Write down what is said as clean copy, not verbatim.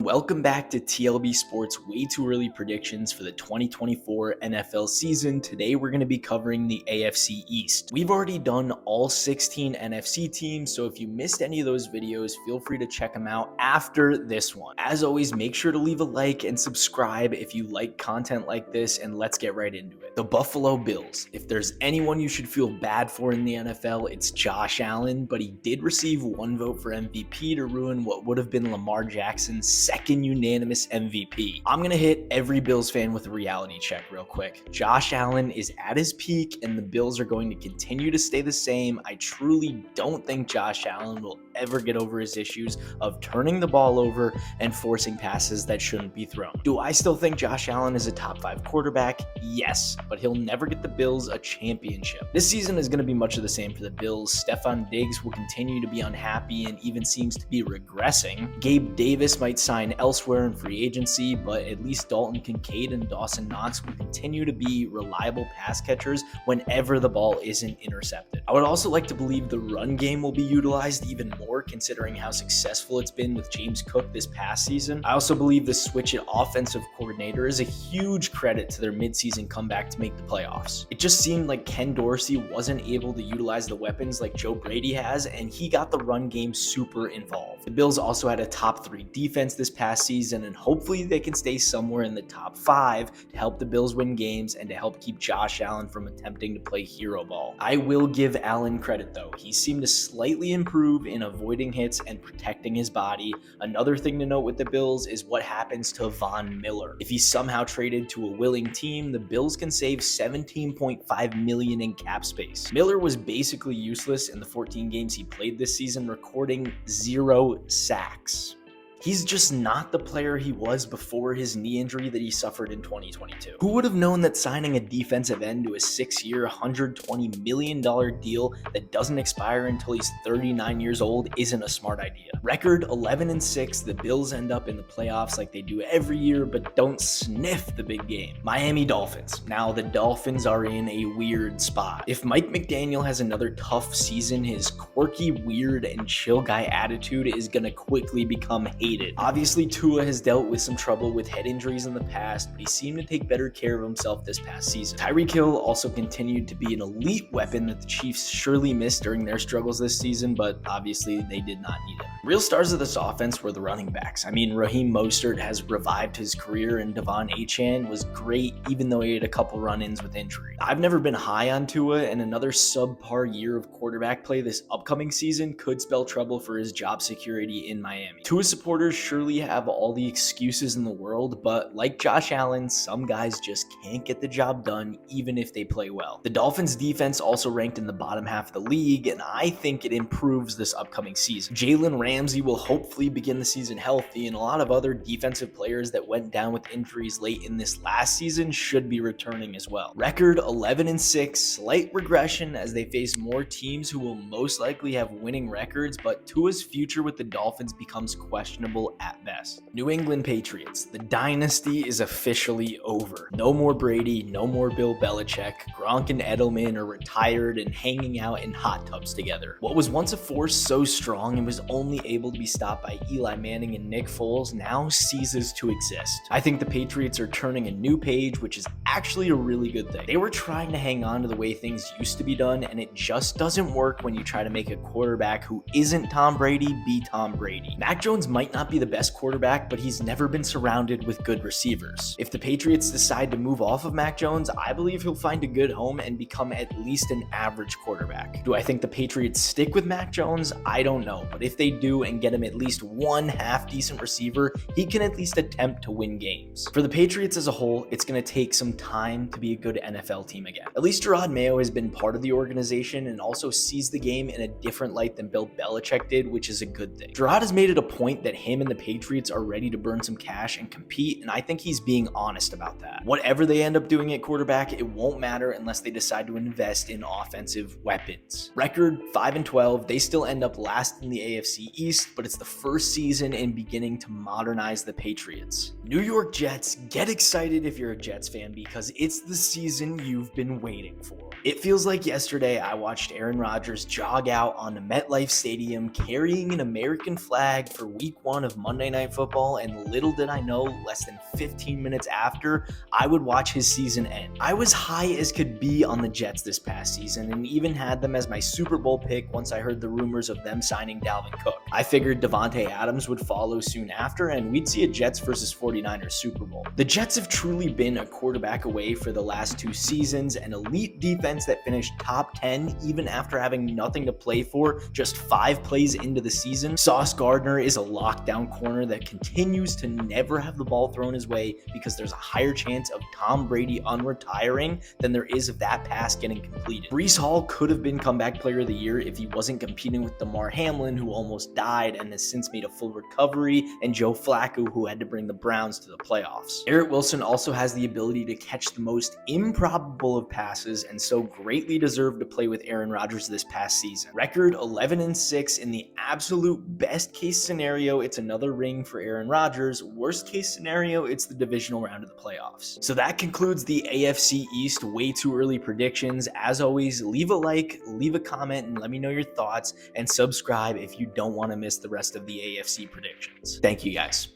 Welcome back to TLB Sports Way Too Early Predictions for the 2024 NFL season. Today we're going to be covering the AFC East. We've already done all 16 NFC teams, so if you missed any of those videos, feel free to check them out after this one. As always, make sure to leave a like and subscribe if you like content like this, and let's get right into it. The Buffalo Bills. If there's anyone you should feel bad for in the NFL, it's Josh Allen, but he did receive one vote for MVP to ruin what would have been Lamar Jackson's second unanimous MVP. I'm gonna hit every Bills fan with a reality check real quick. Josh Allen is at his peak and the Bills are going to continue to stay the same. I truly don't think Josh Allen will ever get over his issues of turning the ball over and forcing passes that shouldn't be thrown. Do I still think Josh Allen is a top 5 quarterback? Yes, but he'll never get the Bills a championship. This season is going to be much of the same for the Bills. Stefon Diggs will continue to be unhappy and even seems to be regressing. Gabe Davis might sign elsewhere in free agency, but at least Dalton, Kincaid, and Dawson Knox will continue to be reliable pass catchers whenever the ball isn't intercepted. I would also like to believe the run game will be utilized even more, considering how successful it's been with James Cook this past season. I also believe the switch at offensive coordinator is a huge credit to their midseason comeback to make the playoffs. It just seemed like Ken Dorsey wasn't able to utilize the weapons like Joe Brady has, and he got the run game super involved. The Bills also had a top 3 defense this past season, and hopefully they can stay somewhere in the top 5 to help the Bills win games and to help keep Josh Allen from attempting to play hero ball. I will give Allen credit though. He seemed to slightly improve in avoiding hits and protecting his body. Another thing to note with the Bills is what happens to Von Miller. If he's somehow traded to a willing team, the Bills can save $17.5 million in cap space. Miller was basically useless in the 14 games he played this season, recording 0 sacks. He's just not the player he was before his knee injury that he suffered in 2022. Who would have known that signing a defensive end to a 6-year, $120 million deal that doesn't expire until he's 39 years old isn't a smart idea? Record 11-6, the Bills end up in the playoffs like they do every year, but don't sniff the big game. Miami Dolphins. Now the Dolphins are in a weird spot. If Mike McDaniel has another tough season, his quirky, weird, and chill guy attitude is gonna quickly become hated. Obviously, Tua has dealt with some trouble with head injuries in the past, but he seemed to take better care of himself this past season. Tyreek Hill also continued to be an elite weapon that the Chiefs surely missed during their struggles this season, but obviously they did not need him. Real stars of this offense were the running backs. Raheem Mostert has revived his career, and Devon Achane was great even though he had a couple run-ins with injury. I've never been high on Tua, and another subpar year of quarterback play this upcoming season could spell trouble for his job security in Miami. Tua supporters surely have all the excuses in the world, but like Josh Allen, some guys just can't get the job done even if they play well. The Dolphins defense also ranked in the bottom half of the league, and I think it improves this upcoming season. Jalen Ramsey will hopefully begin the season healthy, and a lot of other defensive players that went down with injuries late in this last season should be returning as well. Record 11-6, slight regression as they face more teams who will most likely have winning records, but Tua's future with the Dolphins becomes questionable at best. New England Patriots. The dynasty is officially over. No more Brady, no more Bill Belichick. Gronk and Edelman are retired and hanging out in hot tubs together. What was once a force so strong and was only able to be stopped by Eli Manning and Nick Foles now ceases to exist. I think the Patriots are turning a new page, which is actually a really good thing. They were trying to hang on to the way things used to be done, and it just doesn't work when you try to make a quarterback who isn't Tom Brady be Tom Brady. Mac Jones might not be the best quarterback, but he's never been surrounded with good receivers. If the Patriots decide to move off of Mac Jones, I believe he'll find a good home and become at least an average quarterback. Do I think the Patriots stick with Mac Jones? I don't know, but if they do and get him at least one half-decent receiver, he can at least attempt to win games. For the Patriots as a whole, it's going to take some time to be a good NFL team again. At least Gerard Mayo has been part of the organization and also sees the game in a different light than Bill Belichick did, which is a good thing. Gerard has made it a point that him and the Patriots are ready to burn some cash and compete, and I think he's being honest about that. Whatever they end up doing at quarterback, it won't matter unless they decide to invest in offensive weapons. Record 5-12, they still end up last in the AFC East, but it's the first season in beginning to modernize the Patriots. New York Jets, get excited if you're a Jets fan because it's the season you've been waiting for. It feels like yesterday I watched Aaron Rodgers jog out onto MetLife Stadium carrying an American flag for week 1 of Monday Night Football, and little did I know, less than 15 minutes after, I would watch his season end. I was high as could be on the Jets this past season and even had them as my Super Bowl pick once I heard the rumors of them signing Dalvin Cook. I figured Devontae Adams would follow soon after and we'd see a Jets versus 49ers Super Bowl. The Jets have truly been a quarterback away for the last 2 seasons, an elite defense that finished top 10 even after having nothing to play for just 5 plays into the season. Sauce Gardner is a lockdown corner that continues to never have the ball thrown his way because there's a higher chance of Tom Brady unretiring than there is of that pass getting completed. Breece Hall could have been comeback player of the year if he wasn't competing with Damar Hamlin, who almost died and has since made a full recovery, and Joe Flacco, who had to bring the Browns to the playoffs. Garrett Wilson also has the ability to catch the most improbable of passes and so greatly deserved to play with Aaron Rodgers this past season. Record 11-6. In the absolute best case scenario, it's another ring for Aaron Rodgers. Worst case scenario, it's the divisional round of the playoffs. So that concludes the AFC East way too early predictions. As always, leave a like, leave a comment, and let me know your thoughts, and subscribe if you don't want to miss the rest of the AFC predictions. Thank you guys.